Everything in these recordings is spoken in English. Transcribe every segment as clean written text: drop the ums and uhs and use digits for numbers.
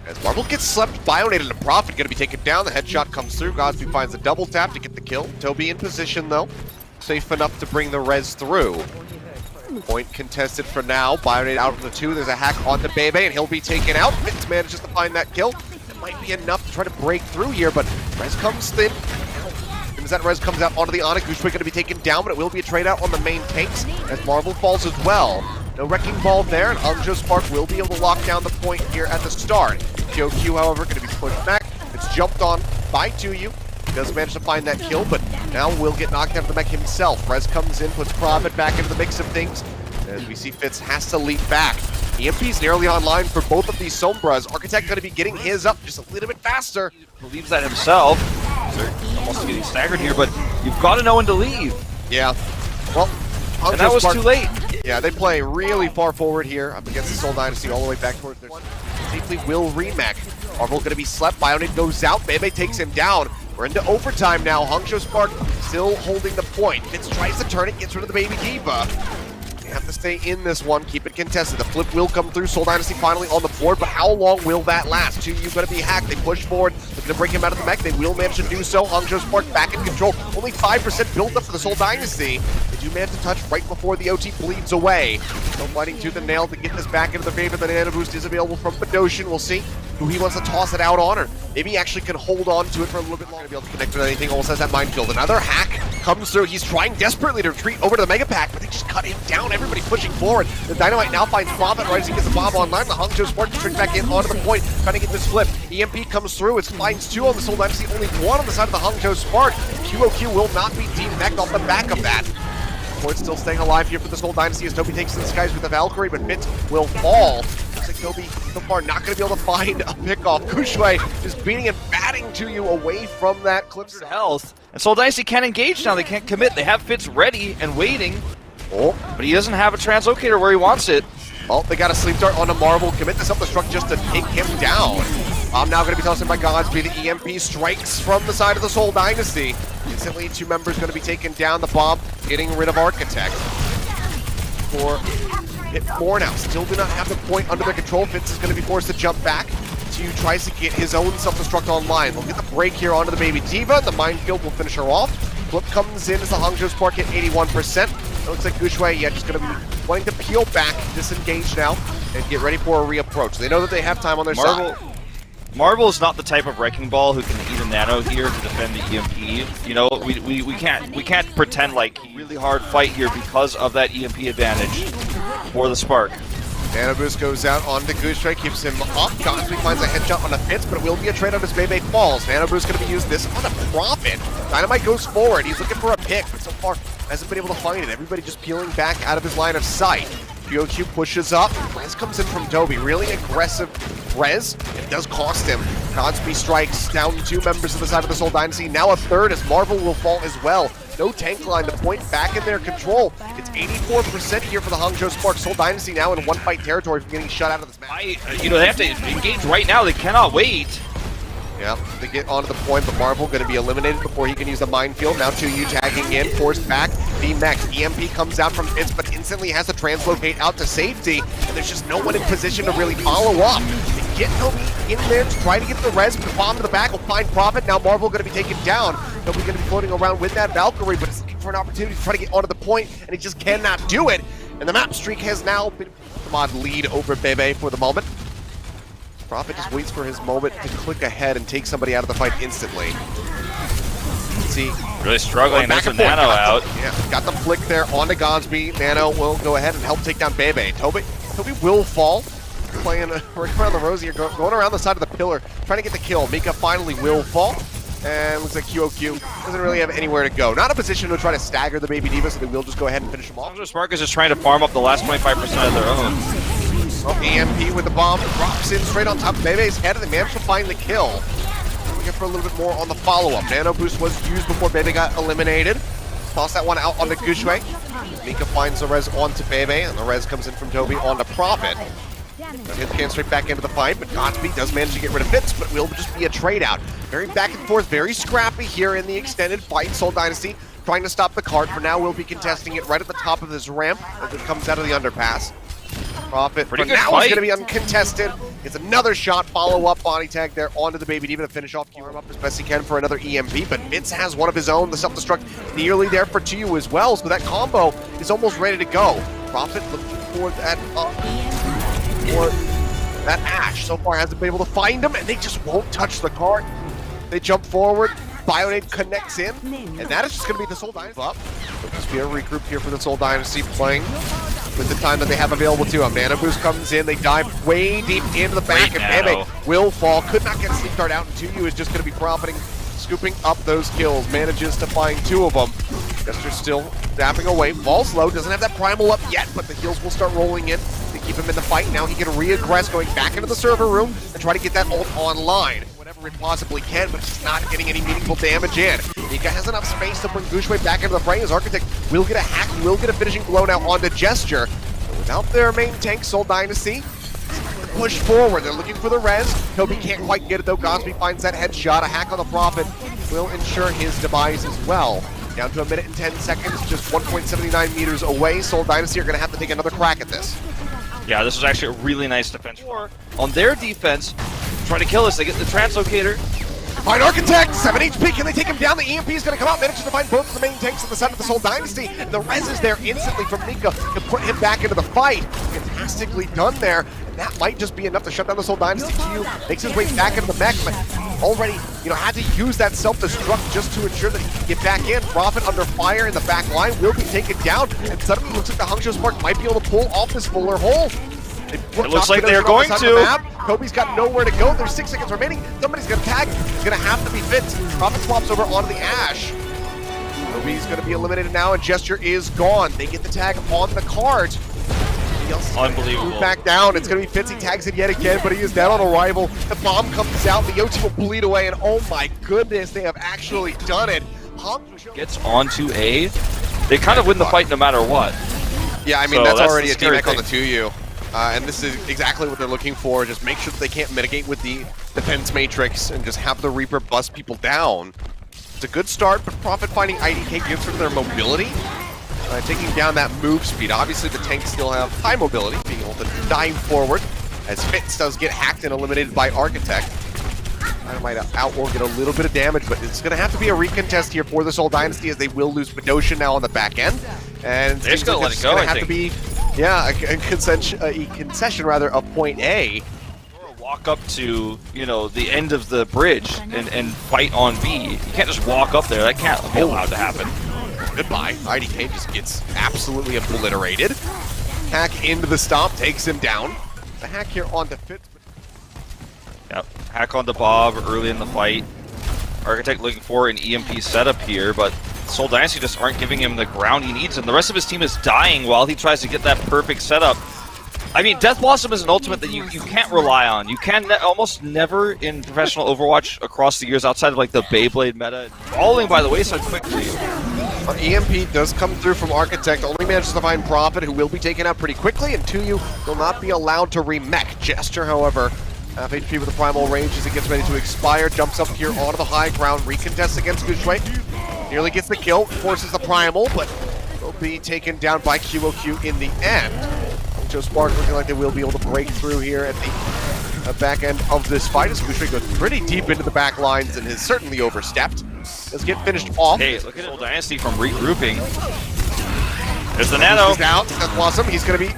As Marvel gets slept, Bionated and Prophet going to be taken down. The headshot comes through. Godsby finds a double tap to get the kill. Toby in position though. Safe enough to bring the res through. Point contested for now. Bionated out on the 2. There's a hack onto Bebe and he'll be taken out. Mitz manages to find that kill. It might be enough to try to break through here, but res comes thin. As that res comes out onto the Ana, Gushway going to be taken down, but it will be a trade out on the main tanks as Marvel falls as well. No wrecking ball there, and Hangzhou Spark will be able to lock down the point here at the start. QQ, however, going to be pushed back. It's jumped on by 2U. He does manage to find that kill, but now will get knocked out of the mech himself. Rez comes in, puts Prophet back into the mix of things. As we see Fitz has to leap back. EMP's nearly online for both of these Sombras. Architect going to be getting his up just a little bit faster. Believes that himself. They're almost getting staggered here, but you've got to know when to leave. Yeah. Well, and that was Spark, too late. Yeah, they play really far forward here up against the Seoul Dynasty, all the way back towards their safely will remake. Marvel going to be slept. Bionated goes out. Bebe takes him down. We're into overtime now. Hangzhou Spark still holding the point. Fitz tries to turn it, gets rid of the Baby Diva. They have to stay in this one, keep it contested. The flip will come through. Seoul Dynasty finally on the board, but how long will that last? 2U going to be hacked. They push forward, looking to break him out of the mech. They will manage to do so. Hangzhou Spark back in control. Only 5% built up for the Seoul Dynasty. They do manage to touch right before the OT bleeds away. Still fighting tooth and nail to get this back into their favor. The Nano Boost is available from Bedosian. We'll see who he wants to toss it out on, or maybe he actually can hold on to it for a little bit longer to be able to connect with anything. Almost has that minefield. Another hack comes through. He's trying desperately to retreat over to the Mega Pack, but they just cut him down. Everybody pushing forward. The Dynamite now finds Prophet right as he gets the bomb online. The Hangzhou Spark to trick back in onto the point, trying to get this flip. EMP comes through. It finds 2 on the Seoul Dynasty, only 1 on the side of the Hangzhou Spark. QOQ will not be demeched off the back of that. Point still staying alive here for the Seoul Dynasty as Toby takes to the skies with the Valkyrie, but Fitz will fall. Looks like Toby so far not going to be able to find a pickoff. Gushway just beating and batting 2U away from that clip health. And Seoul Dynasty can't engage now. They can't commit. They have Fitz ready and waiting. Oh, but he doesn't have a translocator where he wants it. Oh, they got a sleep dart onto Marvel. Commit the self-destruct just to take him down. I'm now going to be tossed in by Godsby. The EMP strikes from the side of the Seoul Dynasty. Instantly, 2 members going to be taken down. The bomb getting rid of Architect. For Hit 4 now. Still do not have the point under their control. Fitz is going to be forced to jump back. 2 tries to get his own self-destruct online. They'll get the break here onto the Baby Diva. The minefield will finish her off. Flip comes in as the Hangzhou Spark hit 81%. It looks like Gushway, yeah, just going to be wanting to peel back, disengage now, and get ready for a reapproach. They know that they have time on their side. Marvel is not the type of wrecking ball who can eat a nano here to defend the EMP. You know, we can't pretend like really hard fight here because of that EMP advantage for the Spark. Nano Boost goes out onto Gushway, keeps him up. Godsby finds a headshot on a Fitz, but it will be a trade out as Bebe falls. Nano Boost going to be used this on a Prophet. Dynamite goes forward. He's looking for a pick, but so far hasn't been able to find it. Everybody just peeling back out of his line of sight. QOQ pushes up. Rez comes in from Toby. Really aggressive Rez. It does cost him. Godsby strikes down 2 members of the side of the Seoul Dynasty. Now a 3rd as Marvel will fall as well. No tank line. The point back in their control. It's 84% here for the Hangzhou Spark. Seoul Dynasty now in 1-fight territory from getting shut out of this match. They have to engage right now. They cannot wait. Yeah, they get onto the point, but Marvel going to be eliminated before he can use the minefield. Now 2U tagging in, forced back. V-Mech. EMP comes out from Fitz, but instantly has to translocate out to safety, and there's just no one in position to really follow up. They get Toby in there to try to get the res, but the bomb to the back will find Prophet. Now Marvel going to be taken down. Toby going to be floating around with that Valkyrie, but is looking for an opportunity to try to get onto the point, and he just cannot do it. And the map streak has now been mod lead over Bebe for the moment. Prophet just waits for his moment to click ahead and take somebody out of the fight instantly. See, really struggling. There's a Nano out. Yeah, got the flick there onto Godsby. Nano will go ahead and help take down Bebe. Toby will fall. Playing right around the rosy here, going around the side of the pillar, trying to get the kill. Mika finally will fall. And looks like QOQ doesn't really have anywhere to go. Not a position to try to stagger the Baby Diva, so they will just go ahead and finish them off. Hangzhou Spark is just trying to farm up the last 25% of their own. Oh, EMP with the bomb, drops in straight on top of Bebe's head, and they manage to find the kill. Looking for a little bit more on the follow-up. Nano Boost was used before Bebe got eliminated. Toss that one out onto Gushway. Mika finds the res onto Bebe, and the res comes in from Toby onto Prophet. Hit the can straight back into the fight, but Godsby does manage to get rid of Fitz, but will just be a trade-out. Very back and forth, very scrappy here in the extended fight. Seoul Dynasty trying to stop the cart. For now, will be contesting it right at the top of this ramp as it comes out of the underpass. Prophet for now is going to be uncontested. Gets another shot, follow-up body tag there onto the baby Diva to finish off Arm up as best he can for another EMP, but Fitz has one of his own. The self-destruct nearly there for Tuyu as well, so that combo is almost ready to go. Prophet looking for that Ash. So far hasn't been able to find him, and they just won't touch the cart. They jump forward, Bionade connects in, and that is just going to be the Seoul Dynasty up. So just be a regroup here for the Seoul Dynasty, playing with the time that they have available to them. Nano Boost comes in, they dive way deep into the back, and Bebe will fall. Could not get Sleep Dart out, and Tuyu is just going to be profiting, scooping up those kills. Manages to find 2 of them. Jester's still dapping away, falls low, doesn't have that primal up yet, but the heals will start rolling in to keep him in the fight. Now he can re-aggress, going back into the server room and try to get that ult online. Whatever it possibly can, but he's not getting any meaningful damage in. Nika has enough space to bring Gushwei back into the fray. His Architect will get a hack, will get a finishing blow now onto Gesture. But without their main tank, Seoul Dynasty, push forward. They're looking for the res. Toby can't quite get it though. Gosby finds that headshot. A hack on the Prophet will ensure his demise as well. Down to 1 minute and 10 seconds, just 1.79 meters away. Seoul Dynasty are going to have to take another crack at this. Yeah, this was actually a really nice defense. On their defense, trying to kill us, they get the translocator. Find Architect, 7 HP, can they take him down? The EMP is going to come out, manages to find both of the main tanks on the side of the Seoul Dynasty. The res is there instantly from Nika to put him back into the fight. Fantastically done there, and that might just be enough to shut down the Seoul Dynasty. Tuyu makes his way back into the mech, but already, had to use that self-destruct just to ensure that he can get back in. Prophet under fire in the back line will be taken down, and suddenly it looks like the Hangzhou Spark might be able to pull off this fuller hole. It looks like they're going to. Kobe's got nowhere to go. There's 6 seconds remaining. Somebody's going to tag. It's going to have to be Fitz. Prophet swaps over onto the Ash. Kobe's going to be eliminated now, and Gesture is gone. They get the tag on the cart. Unbelievable. Move back down. It's going to be Fitz. He tags it yet again, but he is dead on arrival. The bomb comes out. The OT will bleed away, and oh my goodness, they have actually done it. Gets onto A. They kind of win the fight no matter what. Yeah, I mean, that's already a scary DMAC on the 2U. And this is exactly what they're looking for. Just make sure that they can't mitigate with the defense matrix and just have the Reaper bust people down. It's a good start, but Prophet finding IDK gives them their mobility. Taking down that move speed. Obviously, the tanks still have high mobility, being able to dive forward, as Fitz does get hacked and eliminated by Architect. Dynamite out will get a little bit of damage, but it's going to have to be a recontest here for the Seoul Dynasty, as they will lose Bedosha now on the back end. And they're just going to let it go, I think. A concession rather of point A. Walk up to, the end of the bridge and fight on B. You can't just walk up there. That can't be allowed to happen. Goodbye. IDK just gets absolutely obliterated. Hack into the stomp, takes him down. The hack here onto Fitz. Yep, hack onto Bob early in the fight. Architect looking for an EMP setup here, but Seoul Dynasty just aren't giving him the ground he needs, and the rest of his team is dying while he tries to get that perfect setup. I mean, Death Blossom is an ultimate that you can't rely on. You can almost never in professional Overwatch across the years, outside of like the Beyblade meta, falling by the wayside quickly. EMP does come through from Architect, only manages to find Prophet, who will be taken out pretty quickly, and Tuyu will not be allowed to remech. Gesture, however, half HP with the primal range as it gets ready to expire, jumps up here onto the high ground, recontests against Gushwei, nearly gets the kill, forces the primal, but will be taken down by QOQ in the end. Hangzhou Spark looking like they will be able to break through here at the back end of this fight, as Gushwei goes pretty deep into the back lines and has certainly overstepped. Does get finished off. Hey, look at Seoul Dynasty from regrouping. There's the Nano. He's out. Death Blossom, he's going to be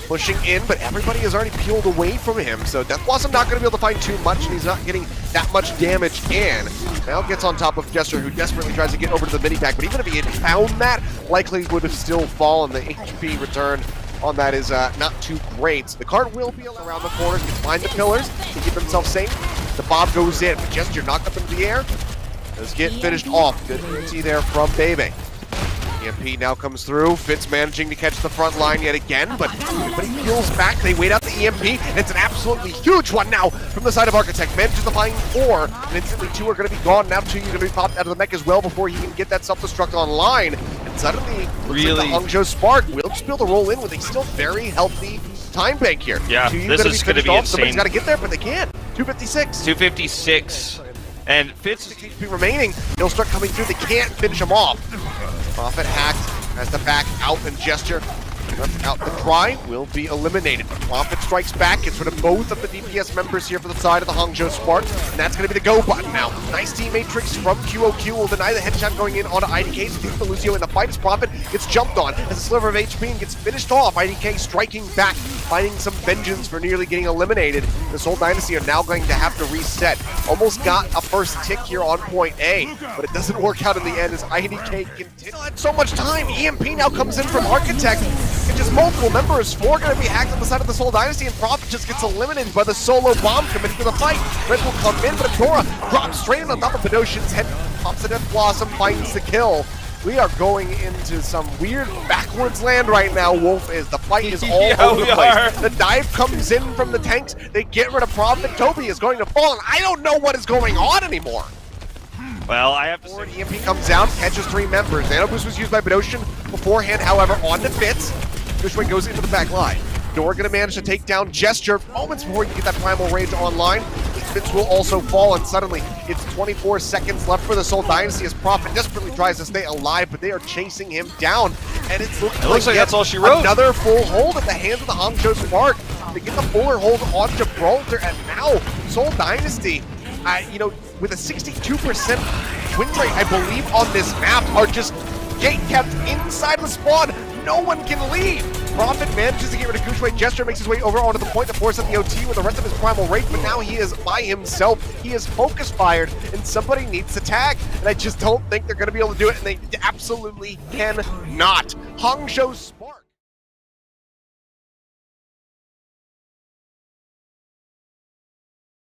pushing in, but everybody has already peeled away from him, so Death Blossom not going to be able to find too much, and he's not getting that much damage in. Now gets on top of Gesture, who desperately tries to get over to the mini-pack, but even if he had found that, likely would have still fallen. The HP return on that is not too great. The cart will be around the corners, can find the pillars to keep himself safe. The bomb goes in, but Gesture knocked up into the air. Does get finished off. Good see there from Bebe. EMP now comes through. Fitz managing to catch the front line yet again, but everybody peels back. They wait out the EMP. It's an absolutely huge one now from the side of Architect. Manages to find 4, and instantly 2 are going to be gone. Now 2 are going to be popped out of the mech as well before he can get that self-destruct online. And suddenly, really, the Hangzhou Spark will just be able to roll in with a still very healthy time bank here. Yeah, this is going to be insane. Somebody's got to get there, but they can't. 256. 256. And Fitz HP remaining, he'll start coming through. They can't finish him off. Prophet hacked, has the back out and Gesture. Left out the dry will be eliminated. Profit strikes back, gets rid of both of the DPS members here for the side of the Hangzhou Spark, and that's going to be the go button now. Nice team matrix from QOQ will deny the headshot going in onto IDK, so Team Lucio in the fight as Profit gets jumped on as a sliver of HP and gets finished off. IDK striking back, finding some vengeance for nearly getting eliminated. The Seoul Dynasty are now going to have to reset. Almost got a first tick here on point A, but it doesn't work out in the end as IDK continues. Had so much time. EMP now comes in from Architect. And just multiple members, 4 going to be hacked on the side of the Seoul Dynasty, and Profit just gets eliminated by the solo bomb committing to the fight. Red will come in, but Adora drops straight on top of Bedoshin's head, pops the Death Blossom, finds the kill. We are going into some weird backwards land right now, Wolf, is. The fight is all over the place. The dive comes in from the tanks, they get rid of Profit, Toby is going to fall, and I don't know what is going on anymore. Well, I have to say, EMP comes down, catches 3 members. Nano Boost was used by Bedoshin beforehand, however, on to Fitz. Bushway goes into the back line. Dora gonna manage to take down Gesture moments before you get that Primal Rage online. Fitz will also fall, and suddenly it's 24 seconds left for the Seoul Dynasty as Profit desperately tries to stay alive, but they are chasing him down, and it looks like that's all she wrote. Another full hold at the hands of the Hangzhou Spark. They get the fuller hold on Gibraltar, and now Seoul Dynasty, with a 62% win rate, I believe, on this map, are just gate kept inside the spawn. No one can leave. Profit manages to get rid of Gushway. Gesture makes his way over onto the point to force up the OT with the rest of his Primal Rage, but now he is by himself. He is focus fired, and somebody needs to tag. And I just don't think they're going to be able to do it, and they absolutely cannot. Hangzhou Spark.